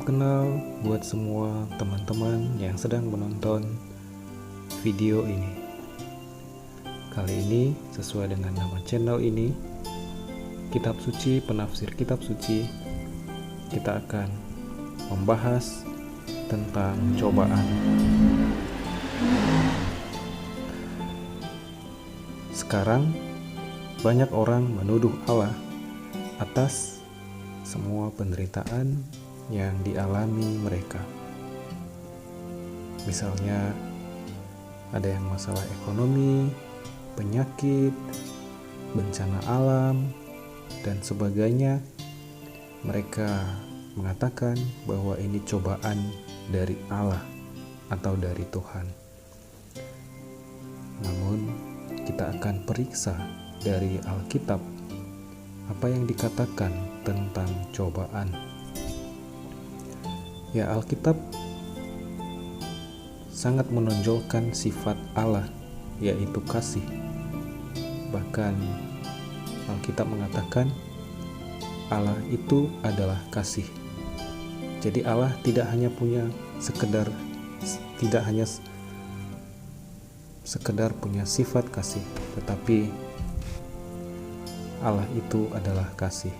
Salam kenal buat semua teman-teman yang sedang menonton video ini. Kali ini sesuai dengan nama channel ini, Kitab Suci, Penafsir Kitab Suci, kita akan membahas tentang cobaan. Sekarang banyak orang menuduh Allah atas semua penderitaan yang dialami mereka. Misalnya ada yang masalah ekonomi, penyakit, bencana alam, dan sebagainya. Mereka mengatakan bahwa ini cobaan dari Allah atau dari Tuhan. Namun kita akan periksa dari Alkitab apa yang dikatakan tentang cobaan. Ya, Alkitab sangat menonjolkan sifat Allah, yaitu kasih. Bahkan Alkitab mengatakan Allah itu adalah kasih. Jadi Allah tidak hanya sekedar punya sifat kasih, tetapi Allah itu adalah kasih.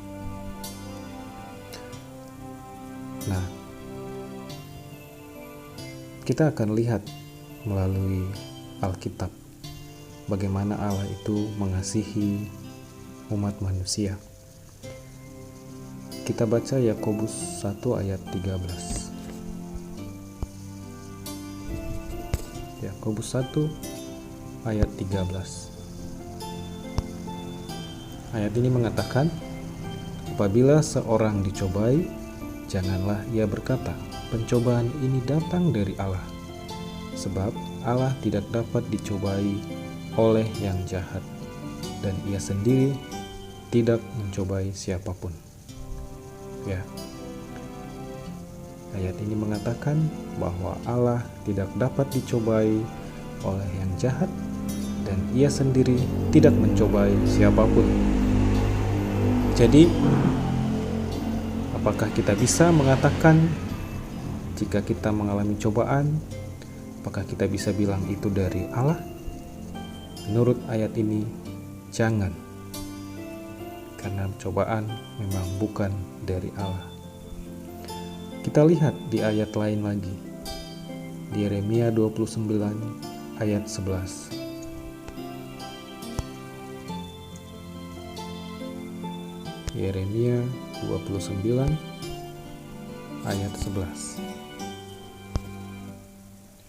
Nah, kita akan lihat melalui Alkitab bagaimana Allah itu mengasihi umat manusia. Kita baca Yakobus 1 ayat 13. Yakobus 1 ayat 13. Ayat ini mengatakan, apabila seorang dicobai, janganlah ia berkata, pencobaan ini datang dari Allah. Sebab Allah tidak dapat dicobai oleh yang jahat, dan ia sendiri tidak mencobai siapapun. Ya, ayat ini mengatakan bahwa Allah tidak dapat dicobai oleh yang jahat, dan ia sendiri tidak mencobai siapapun. Jadi, apakah kita bisa mengatakan jika kita mengalami cobaan, apakah kita bisa bilang itu dari Allah? Menurut ayat ini, jangan. Karena cobaan memang bukan dari Allah. Kita lihat di ayat lain lagi. Di Yeremia 29 ayat 11. Yeremia 29 ayat 11.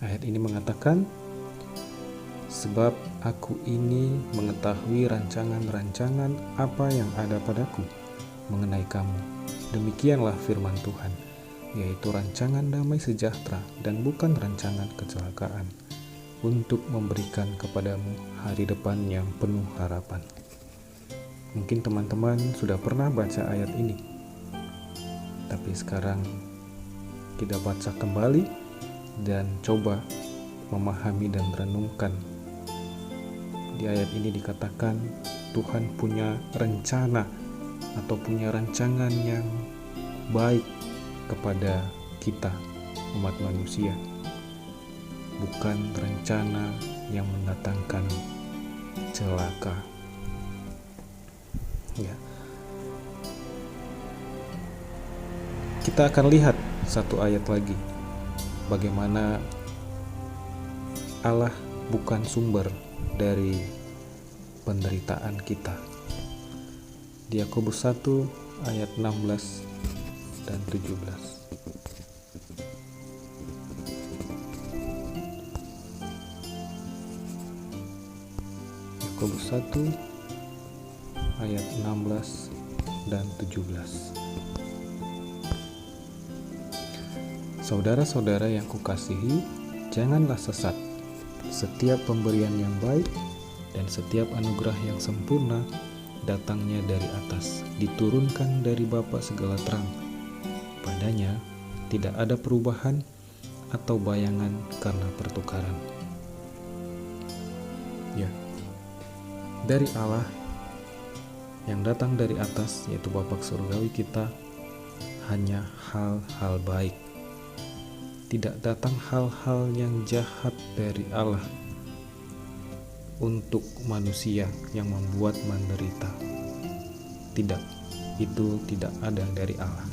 Ayat ini mengatakan, sebab aku ini mengetahui rancangan-rancangan apa yang ada padaku mengenai kamu. Demikianlah firman Tuhan, yaitu rancangan damai sejahtera dan bukan rancangan kecelakaan, untuk memberikan kepadamu hari depan yang penuh harapan. Mungkin teman-teman sudah pernah baca ayat ini, tapi sekarang kita baca kembali dan coba memahami dan renungkan. Di ayat ini dikatakan Tuhan punya rencana atau punya rancangan yang baik kepada kita, umat manusia, bukan rencana yang mendatangkan celaka. Ya. Kita akan lihat satu ayat lagi, bagaimana Allah bukan sumber dari penderitaan kita. Di Yakobus 1 ayat 16 dan 17. Yakobus 1 ayat 16 dan 17. Saudara-saudara yang kukasihi, janganlah sesat. Setiap pemberian yang baik dan setiap anugerah yang sempurna datangnya dari atas, diturunkan dari Bapa segala terang. Padanya tidak ada perubahan atau bayangan karena pertukaran. Ya, dari Allah yang datang dari atas, yaitu Bapa surgawi kita, hanya hal-hal baik. Tidak datang hal-hal yang jahat dari Allah untuk manusia yang membuat menderita. Tidak, itu tidak ada dari Allah.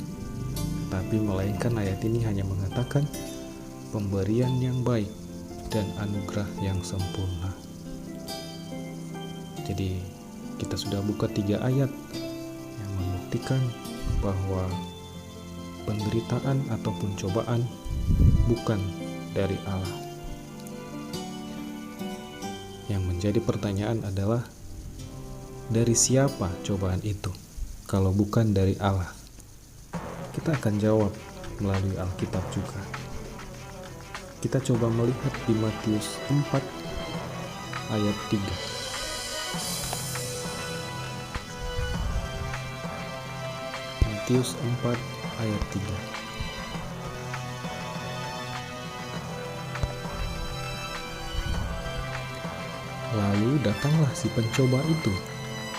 Tapi melainkan ayat ini hanya mengatakan pemberian yang baik dan anugerah yang sempurna. Jadi kita sudah buka 3 ayat yang membuktikan bahwa penderitaan ataupun cobaan bukan dari Allah. Yang menjadi pertanyaan adalah, dari siapa cobaan itu kalau bukan dari Allah? Kita akan jawab melalui Alkitab juga. Kita coba melihat di Matius 4 ayat 3. Matius 4 ayat 3. Lalu datanglah si pencoba itu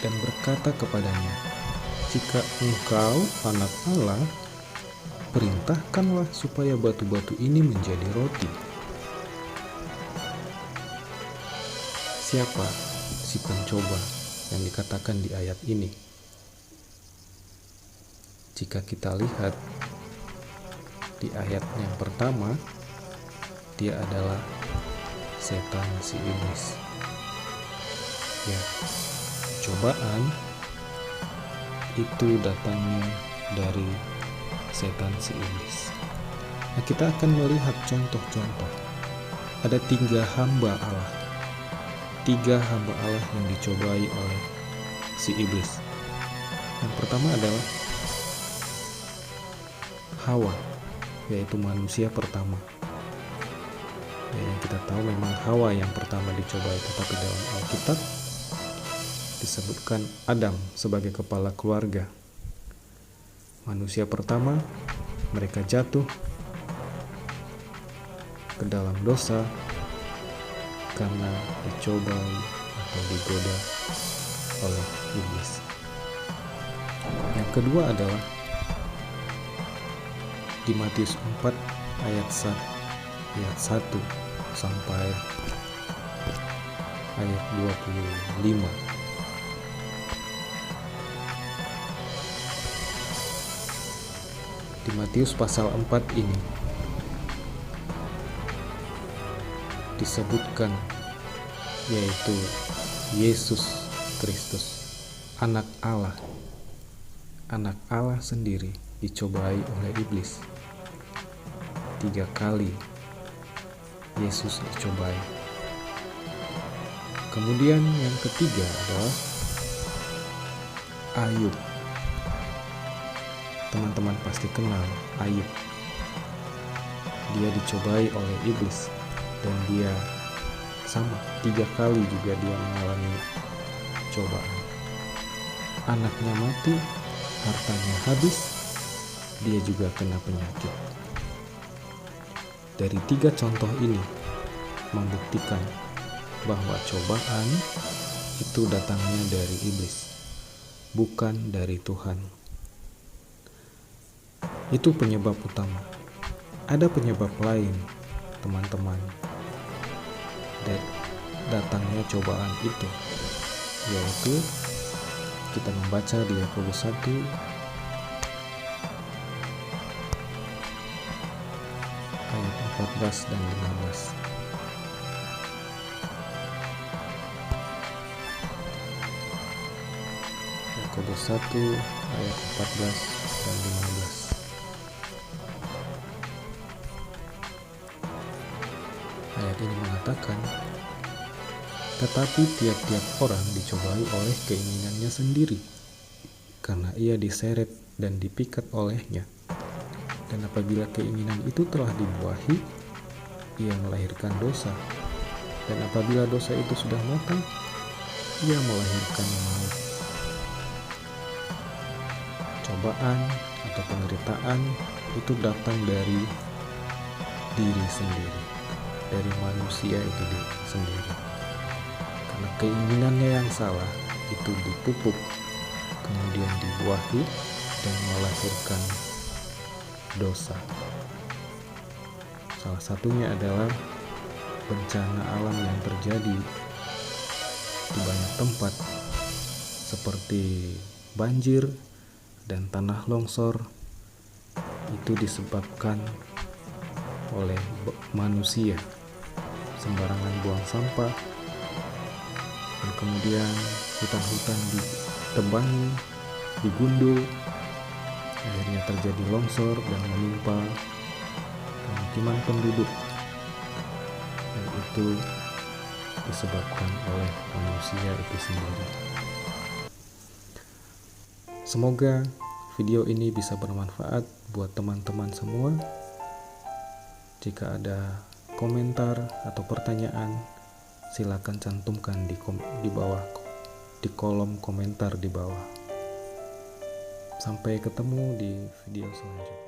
dan berkata kepadanya, "Jika engkau anak Allah, perintahkanlah supaya batu-batu ini menjadi roti." Siapa si pencoba yang dikatakan di ayat ini? Jika kita lihat di ayat yang pertama, dia adalah setan si iblis. Ya, cobaan itu datangnya dari setan si iblis. Nah, kita akan melihat contoh-contoh. Ada 3 hamba Allah. 3 hamba Allah yang dicobai oleh si iblis. Yang pertama adalah Hawa, yaitu manusia pertama. Ya, yang kita tahu memang Hawa yang pertama dicobai, tetapi dalam Alkitab disebutkan Adam sebagai kepala keluarga. Manusia pertama, mereka jatuh ke dalam dosa karena dicobai atau digoda oleh iblis. Yang kedua adalah di Matius 4 ayat 1 sampai ayat 25. Di Matius pasal 4 ini disebutkan yaitu Yesus Kristus, anak Allah. Anak Allah sendiri dicobai oleh iblis. 3 kali Yesus dicobai. Kemudian yang ketiga adalah Ayub. Teman-teman pasti kenal Ayub. Dia dicobai oleh iblis dan dia sama 3 kali juga dia mengalami cobaan. Anaknya mati, hartanya habis, dia juga kena penyakit. Dari 3 contoh ini membuktikan bahwa cobaan itu datangnya dari iblis, bukan dari Tuhan. Itu penyebab utama. Ada penyebab lain, teman-teman, dan datangnya cobaan itu, yaitu kita membaca di Yakobus 1 ayat 14 dan 15. Yakobus 1 ayat 14 dan 15. Ayat ini mengatakan, tetapi tiap-tiap orang dicobai oleh keinginannya sendiri, karena ia diseret dan dipikat olehnya. Dan apabila keinginan itu telah dibuahi, ia melahirkan dosa. Dan apabila dosa itu sudah matang, ia melahirkan maut. Cobaan atau penderitaan itu datang dari diri sendiri, dari manusia itu sendiri. Karena keinginannya yang salah itu dipupuk, kemudian dibuahi dan melahirkan dosa. Salah satunya adalah bencana alam yang terjadi di banyak tempat seperti banjir dan tanah longsor. Itu disebabkan oleh manusia, sembarangan buang sampah, dan kemudian hutan-hutan ditebangi, digundul, akhirnya terjadi longsor dan menimpa pemukiman penduduk, dan itu disebabkan oleh manusia itu sendiri. Semoga video ini bisa bermanfaat buat teman-teman semua. Jika ada komentar atau pertanyaan, silakan cantumkan di bawah, di kolom komentar di bawah. Sampai ketemu di video selanjutnya.